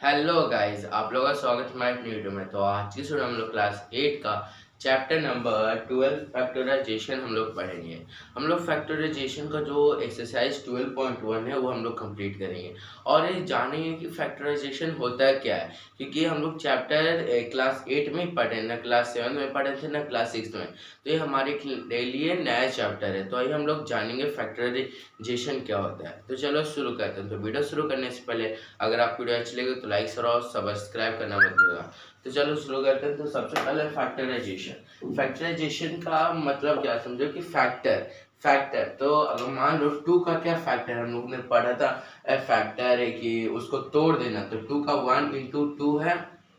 Hello guys, आप लोगों का स्वागत है हमारे अपनी वीडियो में। तो आज की वीडियो हम लोग क्लास 8 का चैप्टर नंबर 12 फैक्टराइजेशन हम लोग पढ़ेंगे। हम लोग फैक्टराइजेशन का जो एक्सरसाइज 12.1 है वो हम लोग कंप्लीट करेंगे और ये जानेंगे कि फैक्टराइजेशन होता क्या है, क्योंकि हम लोग चैप्टर क्लास 8 में ही पढ़े, ना क्लास 7 में पढ़े थे ना क्लास 6 में। तो ये हमारे लिए नया चैप्टर है, तो आइए हम लोग जानेंगे फैक्टराइजेशन क्या होता है। तो चलो शुरू करते हैं। तो वीडियो शुरू करने से पहले अगर आपको वीडियो अच्छी लगे तो लाइक और सब्सक्राइब करना मत भूलिएगा। तो चलो शुरू करते हैं। तो सबसे पहले फैक्टराइजेशन का मतलब क्या समझो कि फैक्टर तो अगर मान लो 2 का क्या फैक्टर हम लोग ने पढ़ा था, फैक्टर है कि उसको तोड़ देना। तो 2 का 1 इंटू 2 है,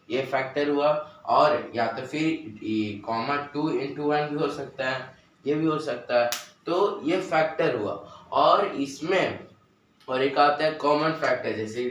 ये फैक्टर हुआ। और या तो फिर कॉमा 2 इंटू 1 भी हो सकता है, ये भी हो सकता है। तो ये फैक्टर हुआ। और इसमें और एक आता है कॉमन फैक्टर, जैसे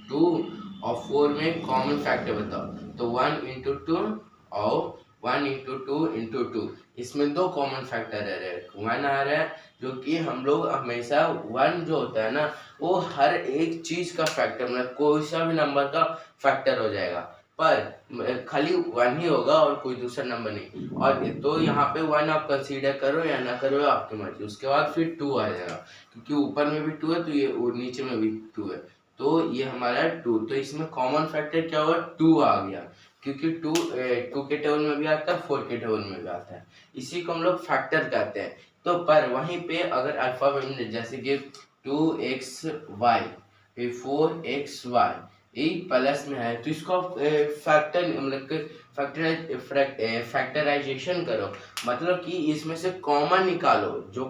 2 और 4 में कॉमन फैक्टर बताओ। तो 1 इंटू 2 और 1 इंटू 2 इंटू 2, इसमें दो कॉमन फैक्टर रह रहे हैं। 1 आ रहा है जो कि हम लोग हमेशा 1 जो होता है ना, वो हर एक चीज का फैक्टर, मतलब कोई सा भी नंबर का फैक्टर हो जाएगा, पर खाली 1 ही होगा और कोई दूसरा नंबर नहीं। और तो यहाँ पे 1 आप कंसीडर करो या ना करो आपकी मर्जी। उसके बाद फिर 2 आ जाएगा, क्योंकि ऊपर में भी 2 है तो ये नीचे में भी 2 है, तो ये हमारा 2। तो इसमें कॉमन फैक्टर क्या हुआ, 2 आ गया, क्योंकि 2 के टेबल में भी आता है, 4 के टेबल में भी आता है। इसी को हम लोग फैक्टर कहते हैं। तो पर वहीं पे अगर अल्फाबेट में जैसे कि 2xy फिर 4xy ये प्लस में है, तो इसको आप फैक्टर मतलब फैक्टराइजेशन करो, मतलब कि इसमें से कॉमन निकालो, जो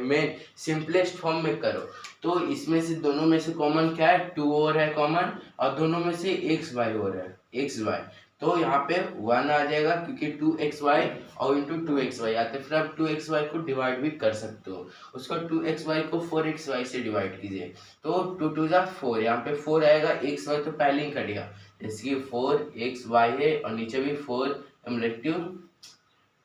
में सिंपलेस्ट फॉर्म में करो। तो इसमें से दोनों में से कॉमन क्या है, 2 और है कॉमन, और दोनों में से xy हो रहा है, xy। तो यहाँ पे 1 आ जाएगा, क्योंकि 2xy और इंटू 2xy आते हैं। फिर आप 2xy को डिवाइड भी कर सकते हो, उसको 2xy को 4xy से डिवाइड कीजिए। तो 2 2 जा 4, यहाँ पे 4 आएगा, xy तो पहले ही कटेगा, जैसे कि 4xy है और नीचे भी 4 रिलेटिव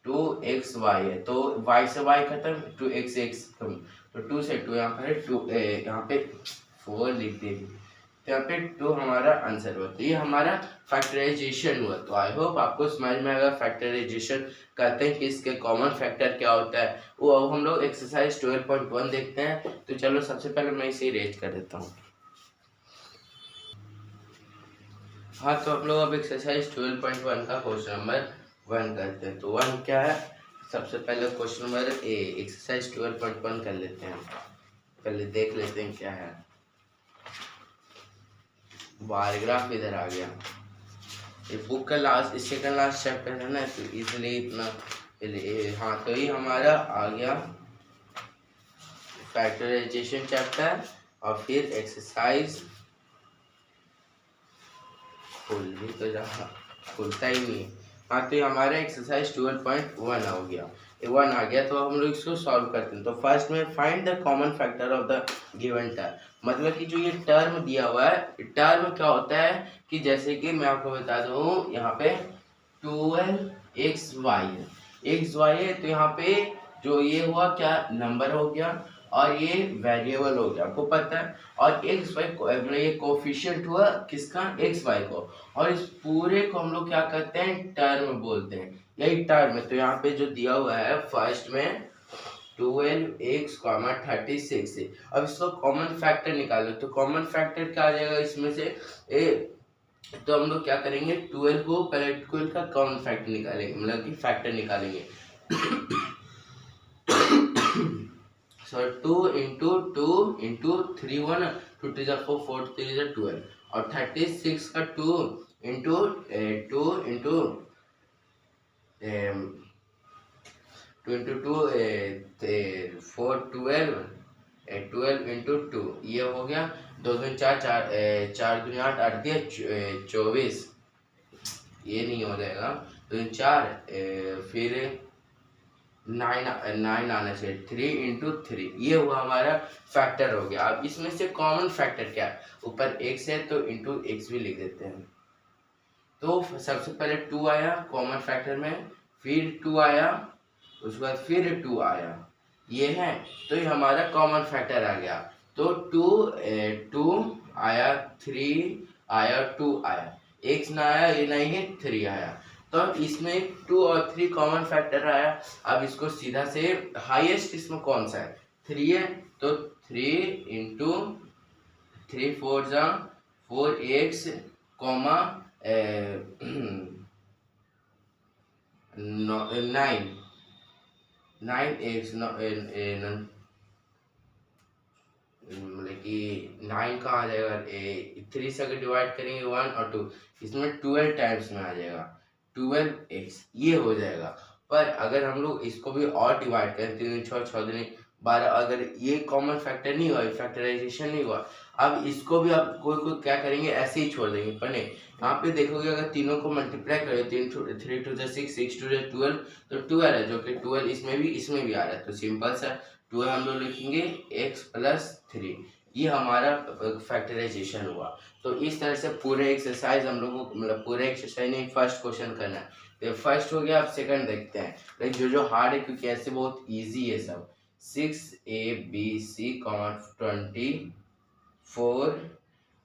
2xy है, तो y से y खत्म, 2x खत्म, तो 2 से 2 यहाँ पर 2, यहाँ पे 4 लिख दे, तो यहाँ पे 2 हमारा आंसर हुआ। तो ये हमारा फैक्टराइजेशन हुआ। तो आई होप आपको समझ में आएगा फैक्टराइजेशन कहते हैं कि इसके कॉमन फैक्टर क्या होता है। वो अब हम लोग एक्सरसाइज 12.1 देखते हैं। तो चलो सबसे पहले मैं इसे रेज कर देता हूँ। हाँ, तो हम लोग अब एक्सरसाइज 12.1 का क्वेश्चन नंबर 1 करते हैं। तो 1 क्या है, सबसे पहले क्वेश्चन नंबर ए एक्सरसाइज 12.1 कर लेते हैं। पहले देख लेते हैं क्या है। बायोग्राफ इधर आ गया, ये बुक का लास्ट सेकंड लास्ट चैप्टर है ना, तो इसलिए इतना हाँ, तो ये हमारा आ गया फैक्टराइजेशन चैप्टर। और फिर एक्सरसाइज खुल भी तो जहाँ खुलता ही नहीं। हाँ, तो ये हमारा एक्सरसाइज 12.1 हो गया, 1 आ गया। तो हम लोग इसको सॉल्व करते हैं। तो फर्स्ट में find the common factor of the given term, मतलब कि जो ये टर्म दिया हुआ है, टर्म क्या होता है कि जैसे कि मैं आपको बता दूँ, यहाँ पे 12xy है, xy है, तो यहाँ पे जो ये हुआ क्या नंबर हो गया, और ये वेरिएबल हो गया, आपको पता है। और एक्स वाई मतलब ये कोफिशिएंट हुआ किसका, एक्स वाई को। और इस पूरे को हम लोग क्या कहते हैं, टर्म बोलते हैं, यही टर्म है। तो यहाँ पे जो दिया हुआ है फर्स्ट में 12x 36 है। अब इसको कॉमन फैक्टर निकालो। तो कॉमन फैक्टर क्या आ जाएगा इसमें से तो हम लोग क्या करेंगे, 12 को पहले 12 का कॉमन फैक्टर निकालेंगे, मतलब कि फैक्टर निकालेंगे। So 2 into 2 into 3 1, 2 3 जा 4, 4 3 जा 12, और 36 का 2 into 2 into 2 into 2 4 12, 12 into 2, ये हो गया 2 2 4 4 2 8 8 दिया 24, ये नहीं हो जाएगा, 2 4 फिर 9 आना चाहिए, 3 इंटू 3, ये हुआ हमारा फैक्टर हो गया। अब इसमें से कॉमन फैक्टर क्या है, ऊपर x है तो इंटू एक्स भी लिख देते हैं। तो सबसे पहले 2 आया कॉमन फैक्टर में, फिर 2 आया, उसके बाद फिर 2 आया, ये है। तो ये हमारा कॉमन फैक्टर आ गया। तो 2 आया, 3 आया, 2 आया, x ना आया, ये नहीं है, 3 आया। तो अब इसमें 2 और 3 कॉमन फैक्टर आया। अब इसको सीधा से हाईएस्ट इसमें कौन सा है, 3 है, तो 3 इंटू 3 4 जा 4x कॉमा 9x मतलब कि 9 का आ जाएगा, 3 से अगर डिवाइड करेंगे 1 और 2, इसमें 12 टाइम्स में आ जाएगा, 12x ये हो जाएगा। पर अगर हम लोग इसको भी और डिवाइड करें, 3 6 6 दूनी 12, अगर ये कॉमन फैक्टर नहीं हुआ, फैक्टराइजेशन नहीं हुआ, अब इसको भी आप कोई क्या करेंगे, ऐसे ही छोड़ देंगे। पर नहीं, यहाँ पे देखोगे अगर तीनों को मल्टीप्लाई करें, 3 2 6 6 2 12, तो 12 है, जो कि 12 इसमें भी आ रहा है। तो सिंपल सा 12 हम लोग लिखेंगे x प्लस 3, ये हमारा फैक्टराइजेशन हुआ। तो इस तरह से पूरे एक्सरसाइज हम लोग को, मतलब पूरे एक्सरसाइज नहीं, फर्स्ट क्वेश्चन करना है। तो फर्स्ट हो गया, अब सेकंड देखते हैं। लेकिन जो हार्ड है, क्योंकि ऐसे बहुत इजी है सब। 6abc, 24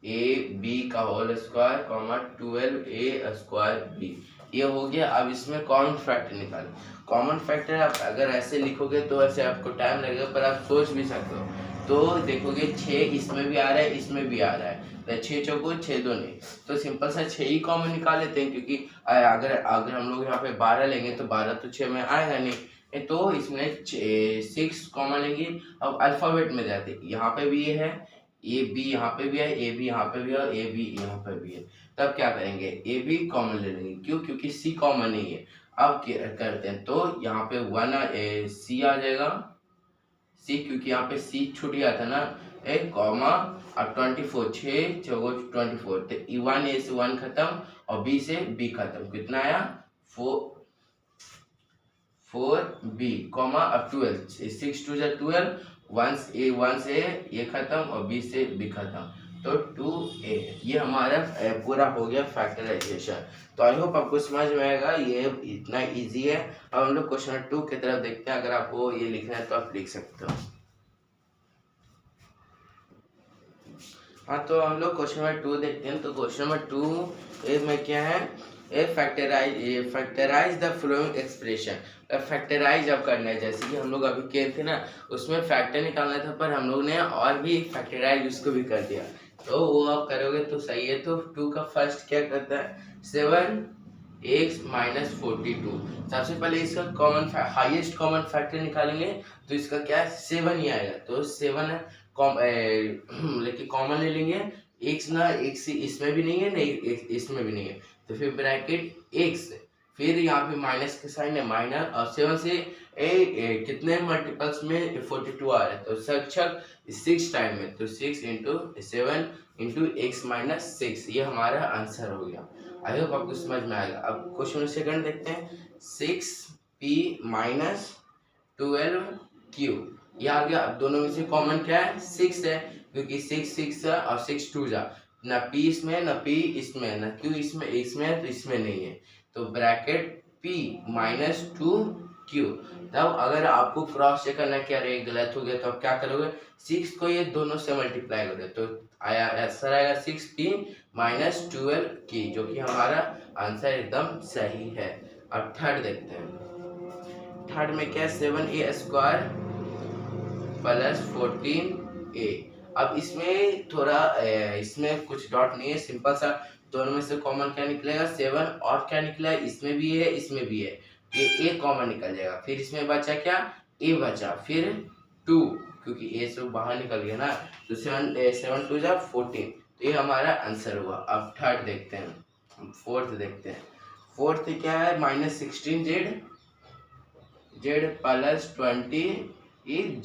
ab का whole square, 12a square b, ये हो गया। अब इसमें कॉमन फैक्टर निकालो। कॉमन फैक्टर आप अगर ऐसे लिखोगे तो ऐसे आपको टाइम लगेगा, पर आप सोच भी सकते हो। तो देखोगे 6 इसमें भी आ रहा है, इसमें भी आ रहा है, तो 6 चौको 6 2 नहीं, तो सिंपल सा 6 ही कॉमन निकाल लेते हैं। क्योंकि अगर हम लोग यहाँ पे 12 लेंगे तो 12 तो 6 में आएगा नहीं, तो इसमें 6 कॉमन लेंगे। अब अल्फाबेट में जाते, यहाँ पे भी ये है, ए बी यहाँ पे भी है, ए बी यहाँ पे भी है, ए बी यहाँ पे भी है। तब क्या करेंगे, ए बी कॉमन ले लेंगे, क्यों, क्योंकि सी कॉमन नहीं है। अब करते हैं, तो यहाँ पे 1 सी आ जाएगा, सी, क्योंकि यहाँ पे सी छूट गया था ना, एक कॉमा, अब 24 6 चौको 24, तो 1 ए से 1 खत्म और बी से बी खत्म, कितना आया 4 बी कॉमा, अब 12, 6 2 जा 12, 1 से ये खत्म और बी से बी खत्म, तो 2a, ये हमारा पूरा हो गया फैक्टराइजेशन। तो आई होप आपको समझ में आएगा, ये इतना इजी है। अब हम लोग क्वेश्चन 2 की तरफ देखते हैं। अगर आपको ये लिखना है तो आप लिख सकते हो। हाँ, तो हम लोग क्वेश्चन नंबर 2 देखते हैं। तो क्वेश्चन नंबर 2 में क्या है, factorize the following expression. Factorize अब करना है, जैसे कि हम लोग अभी किए थे ना, उसमें फैक्टर निकालना था, पर हम लोग ने और भी फैक्टराइज उसको भी कर दिया, तो वो आप करोगे तो सही है। तो 2 का फर्स्ट क्या करता है, 7x माइनस 42। सबसे पहले इसका कॉमन हाईएस्ट कॉमन फैक्टर निकालेंगे, तो इसका क्या है, 7 ही आएगा। तो 7 है, लेकिन कॉमन ले लेंगे, x ना, x इसमें भी नहीं है, नहीं इसमें भी नहीं है, तो फिर ब्रैकेट x, फिर यहाँ पे माइनस का साइन है, माइनस, और 7 से कितने मल्टीपल्स में 42 आ रहा है, तो सक्षक 6 टाइम में, तो 6 इंटू 7 इंटू एक्स माइनस 6, ये हमारा आंसर हो गया। आई होप आपको समझ में आएगा। अब क्वेश्चन सेकंड देखते हैं, 6p माइनस 12q, ये आ गया। अब दोनों में से कॉमन क्या है, 6 है, क्योंकि 6 6 है और 6 2 जा, ना p इसमें, ना p इसमें, ना q इसमें है, तो इसमें नहीं है, तो ब्रैकेट p माइनस 2q। तब अगर आपको क्रॉस चेक करना क्या रहे, गलत हो गया तो आप क्या करोगे, 6 को ये दोनों से मल्टीप्लाई करोगे, तो आया आंसर आएगा 6p माइनस 12q, जो कि हमारा आंसर एकदम सही है। अब थर्ड देखते हैं। थर्ड में क्या, 7a स्क्वायर प्लस 14a। अब इसमें थोड़ा इसमें कुछ डॉट नहीं है, सिंपल सा, दोनों में से कॉमन क्या निकलेगा, 7, और क्या निकला है, इसमें भी है, इसमें भी है, ये a कॉमन निकल जाएगा। फिर इसमें बचा क्या, a बचा, फिर 2, क्योंकि a से बाहर निकल गया ना, तो 7 2 जा 14, तो ये हमारा आंसर हुआ। अब थर्ड देखते हैं, फोर्थ देखते हैं। फोर्थ क्या है, minus 16z plus 20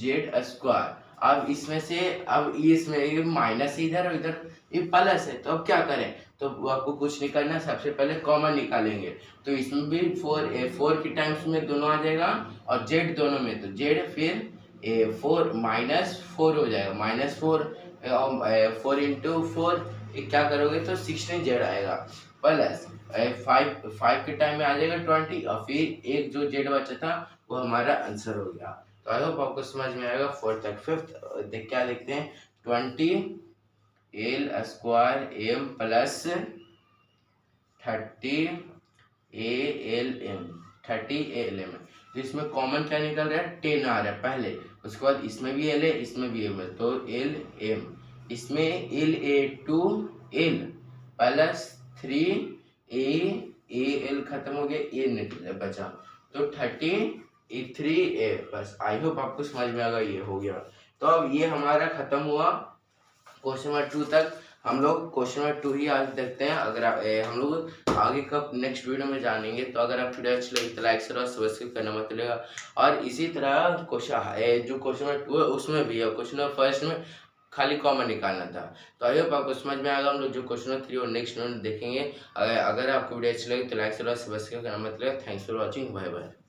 z square. अब इसमें से, अब इसमें माइनस इधर और इधर ये प्लस है, तो अब क्या करें, तो आपको कुछ नहीं करना, सबसे पहले कॉमन निकालेंगे, तो इसमें भी 4 की टाइम्स में दोनों आ जाएगा, और z दोनों में, तो z फिर 4 माइनस 4 हो जाएगा, माइनस 4 इंटू 4, क्या करोगे तो 16z आएगा, प्लस 5 के टाइम में आ जाएगा 20, और फिर एक जो z बचा था वो हमारा आंसर हो गया। तो आई होप आपको समझ में आएगा। फोर्थ तक। फिफ्थ क्या देखते हैं, 20 L square M plus 30 A L M, 30 A L M. तो इसमें कॉमन क्या निकल रहा है, 10 आ रहा है पहले, उसके बाद इसमें भी एल है इसमें भी एम है, तो एल एम। इसमें L A two L plus 3 A L खत्म हो गया, ए निकल बचा, तो 33 ए। बस आई होप आपको समझ में आ गया, ये हो गया। तो अब ये हमारा खत्म हुआ क्वेश्चन नंबर 2 तक। हम लोग क्वेश्चन नंबर 2 ही आज देखते हैं। अगर हम लोग आगे कब नेक्स्ट वीडियो में जानेंगे। तो अगर आप वीडियो अच्छी लगी तो लाइक शेयर और सब्सक्राइब करना मत भूलिएगा। और इसी तरह क्वेश्चन जो क्वेश्चन नंबर 2 है उसमें भी है, क्वेश्चन नंबर फर्स्ट में खाली कॉमन निकालना था। तो आई होप आपको समझ में आएगा। हम लोग जो क्वेश्चन नंबर 3 और नेक्स्ट में देखेंगे। अगर आपको वीडियो अच्छी लगी तो लाइक शेयर और सब्सक्राइब करना मत भूलिएगा। Thanks for watching, bye bye.